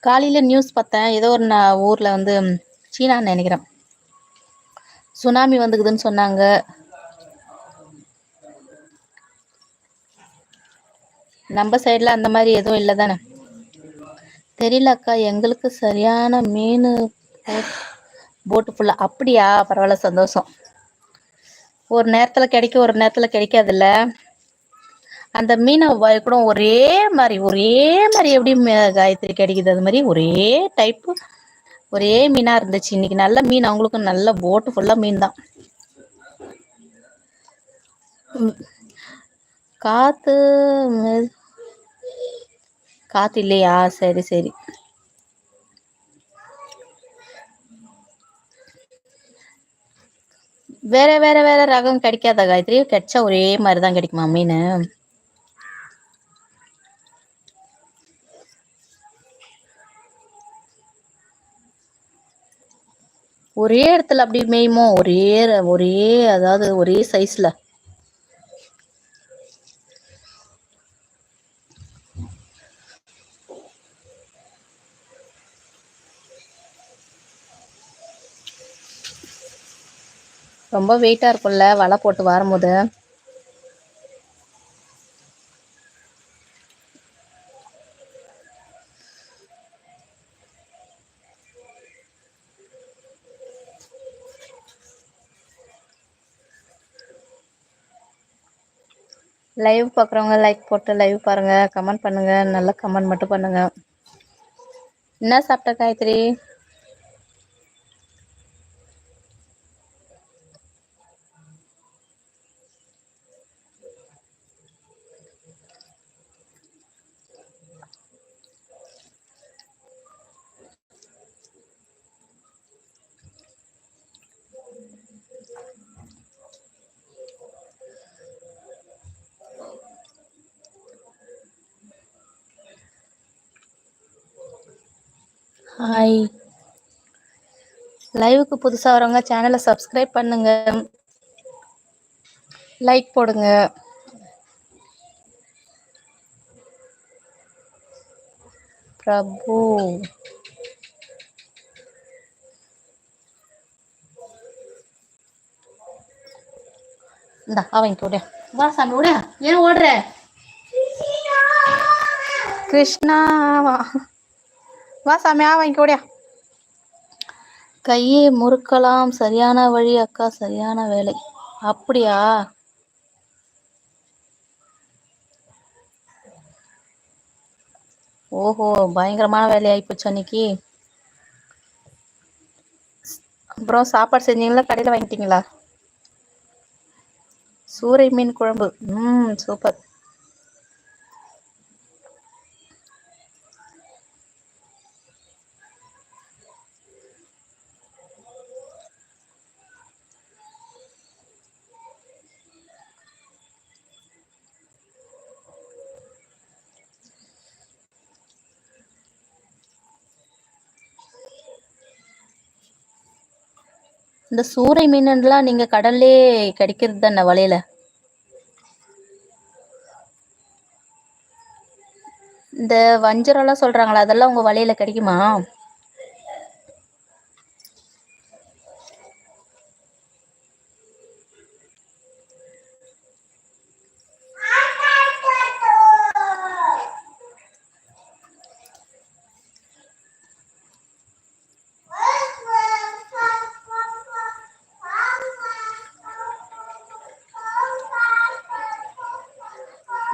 காலையில் நியூஸ் பார்த்தேன். ஏதோ ஒரு ஊரில் வந்து சீனான்னு நினைக்கிறேன், சுனாமி வந்துக்குதுன்னு சொன்னாங்க. நம்ம சைடில் அந்த மாதிரி எதுவும் இல்லை தானே? தெரியல அக்கா, எங்களுக்கு சரியான மீன் போட்டு ஃபுல்லாக. அப்படியா? பரவாயில்ல, சந்தோஷம். ஒரு நேரத்தில் கிடைக்கும், ஒரு நேரத்தில் கிடைக்காதுல்ல. அந்த மீனை கூட ஒரே மாதிரி எப்படி காயத்ரி கிடைக்குது? அது மாதிரி ஒரே டைப்பு, ஒரே மீனா இருந்துச்சு இன்னைக்கு. நல்ல மீன், அவங்களுக்கும் நல்ல போட்டு ஃபுல்லா மீன் தான். காத்து காத்து இல்லையா? சரி சரி. வேற வேற வேற ரகம் கிடைக்காதா காயத்ரி? கிடைச்சா ஒரே மாதிரி தான் கிடைக்குமா மீன்? ஒரே இடத்துல அப்படி மேயுமோ? ஒரே ஒரே அதாவது ஒரே சைஸ்ல. ரொம்ப வெயிட்டா இருக்கும்ல வலை போட்டு வரும்போது. லைவ் பார்க்குறவங்க லைக் போட்டு லைவ் பாருங்க, கமெண்ட் பண்ணுங்க, நல்ல கமெண்ட் மட்டும் பண்ணுங்க. என்ன சாப்பிட்ட காயத்ரி? ஹாய். லைவுக்கு புதுசாக வரவங்க சேனலை சப்ஸ்கிரைப் பண்ணுங்க, லைக் போடுங்க. பிரபு இந்தா அவங்க விட. வா சாமி விட, ஏன் ஓடுற? கிருஷ்ணா வா சாமி, வாங்கிக்க விட. கையை முறுக்கலாம். சரியான வழி அக்கா, சரியான வேலை. அப்படியா? ஓஹோ, பயங்கரமான வேலையாகி போச்சு அன்னைக்கு. அப்புறம் சாப்பாடு செஞ்சீங்களா, கடையில் வாங்கிட்டீங்களா? சூறை மீன் குழம்பு. சூப்பர். இந்த சூறை மீன்லாம் நீங்க கடல்லே கிடைக்கிறது தானே வலையில? இந்த வஞ்சரெல்லாம் சொல்றாங்களா, அதெல்லாம் உங்க வலையில கிடைக்குமா?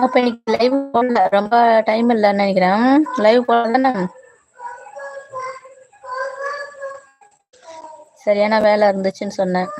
அப்ப இன்னைக்கு லைவ் போடல, ரொம்ப டைம் இல்லைன்னு நினைக்கிறேன். லைவ் போடல, சரியான வேலை இருந்துச்சுன்னு சொன்னேன்.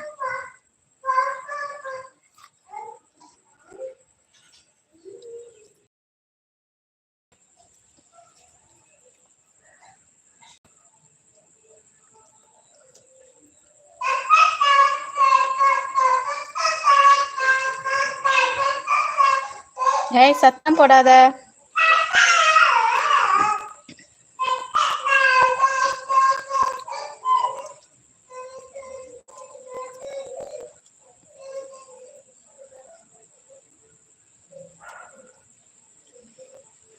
ஏய், சத்தம் போடாத.